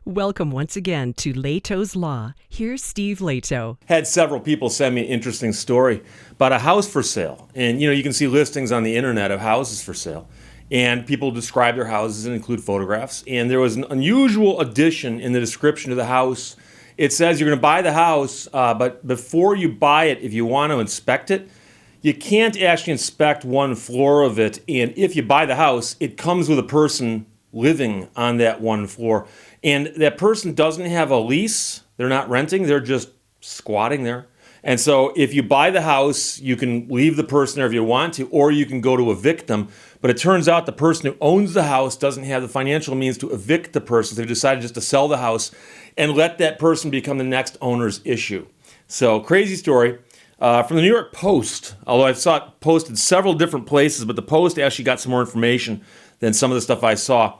Welcome once again to Lehto's Law. Here's Steve Lehto. Had several people send me an interesting story about a house for sale. And, you can see listings on the internet of houses for sale. And people describe their houses and include photographs. And there was an unusual addition in the description of the house. It says you're going to buy the house, but before you buy it, if you want to inspect it, you can't actually inspect one floor of it. And if you buy the house, it comes with a person living on that one floor. And that person doesn't have a lease. They're not renting. They're just squatting there. And so if you buy the house, you can leave the person there if you want to, or you can go to evict them. But it turns out the person who owns the house doesn't have the financial means to evict the person. So they decided just to sell the house and let that person become the next owner's issue. So crazy story. From the New York Post, although I saw it posted several different places, but the Post actually got some more information than some of the stuff I saw.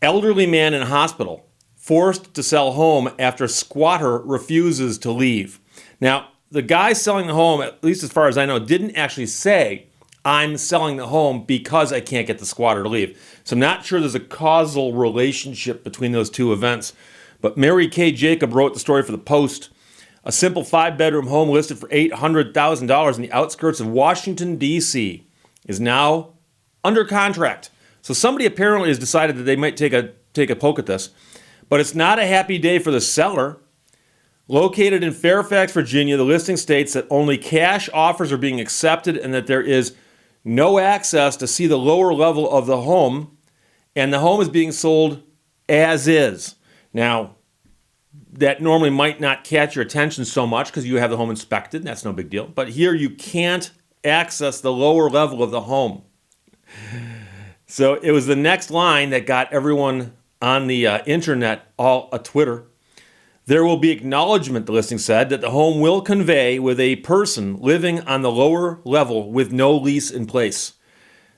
Elderly man in hospital, forced to sell home after squatter refuses to leave. Now, the guy selling the home, at least as far as I know, didn't actually say, I'm selling the home because I can't get the squatter to leave. So I'm not sure there's a causal relationship between those two events. But Mary Kay Jacob wrote the story for the Post. A simple 5-bedroom home listed for $800,000 in the outskirts of Washington, D.C. is now under contract. So somebody apparently has decided that they might take a poke at this. But it's not a happy day for the seller. Located in Fairfax, Virginia, the listing states that only cash offers are being accepted and that there is no access to see the lower level of the home, and the home is being sold as is. Now, that normally might not catch your attention so much because you have the home inspected, and that's no big deal. But here you can't access the lower level of the home. So it was the next line that got everyone on the internet all a Twitter. There will be acknowledgement, the listing said, that the home will convey with a person living on the lower level with no lease in place.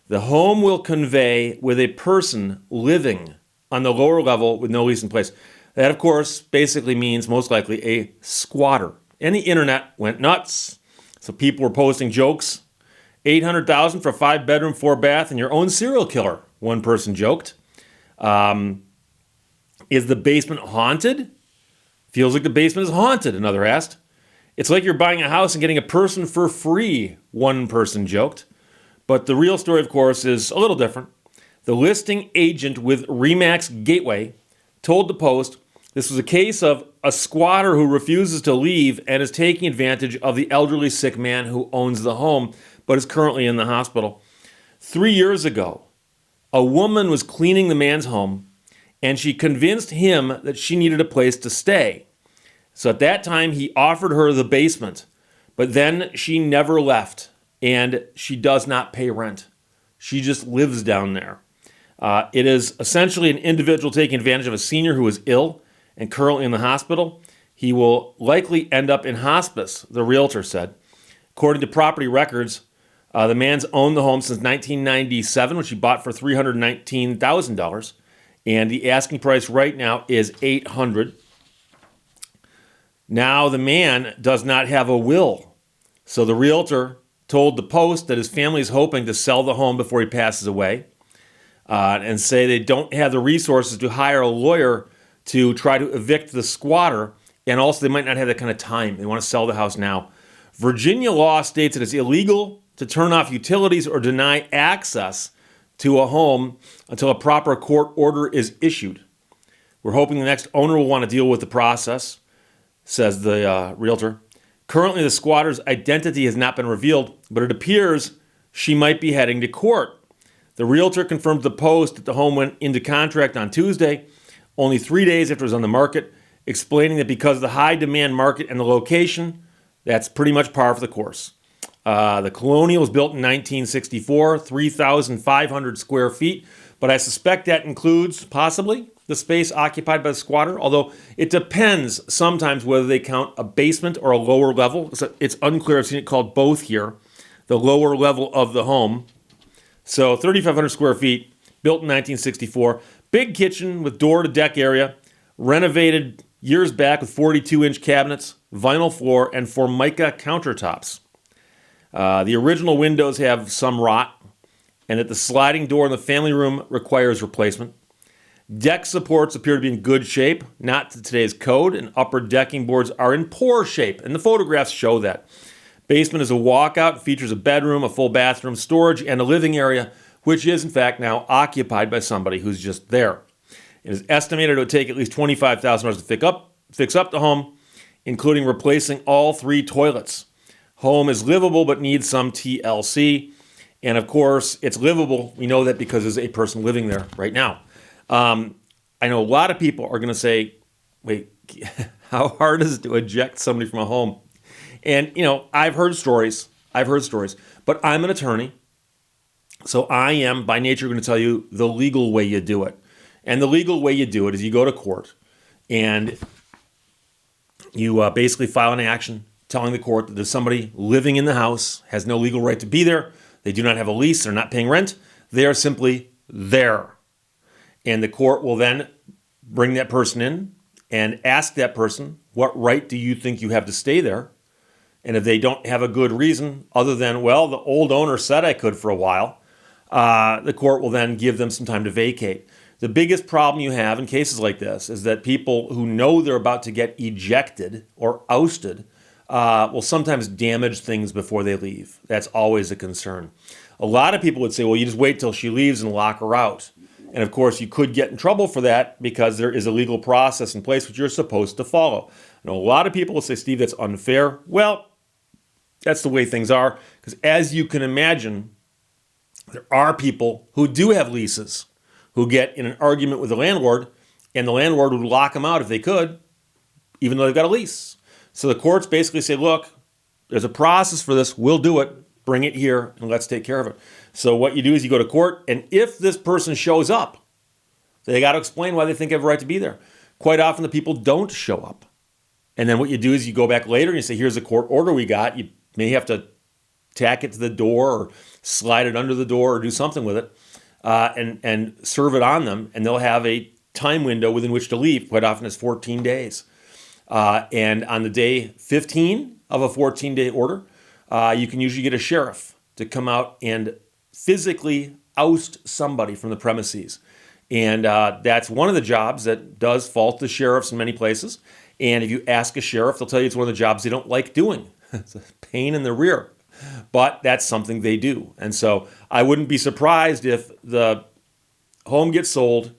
The home will convey with a person living on the lower level with no lease in place. That, of course, basically means most likely a squatter. And the internet went nuts. So people were posting jokes. $800,000 for a 5-bedroom, 4-bath, and your own serial killer, one person joked. Is the basement haunted? Feels like the basement is haunted, another asked. It's like you're buying a house and getting a person for free, one person joked. But the real story, of course, is a little different. The listing agent with Remax Gateway told the Post this was a case of a squatter who refuses to leave and is taking advantage of the elderly sick man who owns the home but is currently in the hospital. 3 years ago, a woman was cleaning the man's home and she convinced him that she needed a place to stay. So at that time, he offered her the basement, but then she never left and she does not pay rent. She just lives down there. It is essentially an individual taking advantage of a senior who is ill and currently in the hospital. He will likely end up in hospice, the realtor said. According to property records, the man's owned the home since 1997, which he bought for $319,000. And the asking price right now is $800,000. Now the man does not have a will. So the realtor told the Post that his family is hoping to sell the home before he passes away. And say they don't have the resources to hire a lawyer to try to evict the squatter, and also they might not have that kind of time. They want to sell the house now. Virginia law states that it's illegal to turn off utilities or deny access to a home until a proper court order is issued. We're hoping the next owner will want to deal with the process, says the realtor. Currently, the squatter's identity has not been revealed, but it appears she might be heading to court. The realtor confirmed to the Post that the home went into contract on Tuesday, only 3 days after it was on the market, explaining that because of the high demand market and the location, that's pretty much par for the course. The Colonial was built in 1964, 3,500 square feet, but I suspect that includes possibly the space occupied by the squatter, although it depends sometimes whether they count a basement or a lower level. So it's unclear. I've seen it called both here, the lower level of the home. So 3,500 square feet, built in 1964. Big kitchen with door-to-deck area, renovated years back with 42-inch cabinets, vinyl floor, and Formica countertops. The original windows have some rot, and that the sliding door in the family room requires replacement. Deck supports appear to be in good shape, not to today's code, and upper decking boards are in poor shape, and the photographs show that. Basement is a walkout, features a bedroom, a full bathroom, storage, and a living area, which is in fact now occupied by somebody who's just there. It is estimated it would take at least $25,000 to fix up the home, including replacing all 3 toilets. Home is livable but needs some TLC. And of course, it's livable. We know that because there's a person living there right now. I know a lot of people are going to say, wait, how hard is it to eject somebody from a home? And, I've heard stories, but I'm an attorney. So I am, by nature, going to tell you the legal way you do it. And the legal way you do it is you go to court and you basically file an action telling the court that there's somebody living in the house, has no legal right to be there. They do not have a lease. They're not paying rent. They are simply there. And the court will then bring that person in and ask that person, what right do you think you have to stay there? And if they don't have a good reason other than, well, the old owner said I could for a while, the court will then give them some time to vacate. The biggest problem you have in cases like this is that people who know they're about to get ejected or ousted will sometimes damage things before they leave. That's always a concern. A lot of people would say, well, you just wait till she leaves and lock her out. And of course, you could get in trouble for that because there is a legal process in place which you're supposed to follow. And a lot of people will say, Steve, that's unfair. Well, that's the way things are. Because as you can imagine, there are people who do have leases who get in an argument with the landlord, and the landlord would lock them out if they could, even though they've got a lease. So the courts basically say, look, there's a process for this. We'll do it. Bring it here, and let's take care of it. So what you do is you go to court, and if this person shows up, they got to explain why they think they have a right to be there. Quite often the people don't show up. And then what you do is you go back later and you say, here's the court order we got. You may have to tack it to the door or slide it under the door or do something with it and serve it on them. And they'll have a time window within which to leave. Quite often it's 14 days. And on the day 15 of a 14-day order, you can usually get a sheriff to come out and physically oust somebody from the premises. And that's one of the jobs that does fall to sheriffs in many places. And if you ask a sheriff, they'll tell you it's one of the jobs they don't like doing. It's a pain in the rear. But that's something they do. And so I wouldn't be surprised if the home gets sold,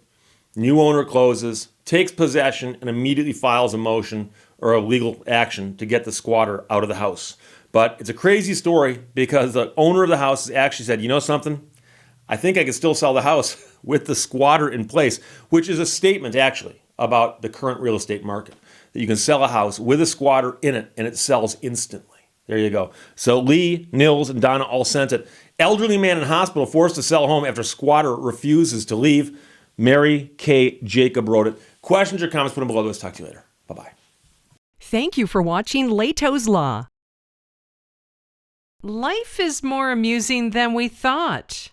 new owner closes, takes possession, and immediately files a motion or a legal action to get the squatter out of the house. But it's a crazy story because the owner of the house has actually said, you know something? I think I can still sell the house with the squatter in place, which is a statement actually about the current real estate market, that you can sell a house with a squatter in it and it sells instantly. There you go. So Lee, Nils, and Donna all sent it. Elderly man in hospital forced to sell home after squatter refuses to leave. Mary K. Jacob wrote it. Questions or comments, put them below. Let's talk to you later. Bye-bye. Thank you for watching Lehto's Law. Life is more amusing than we thought.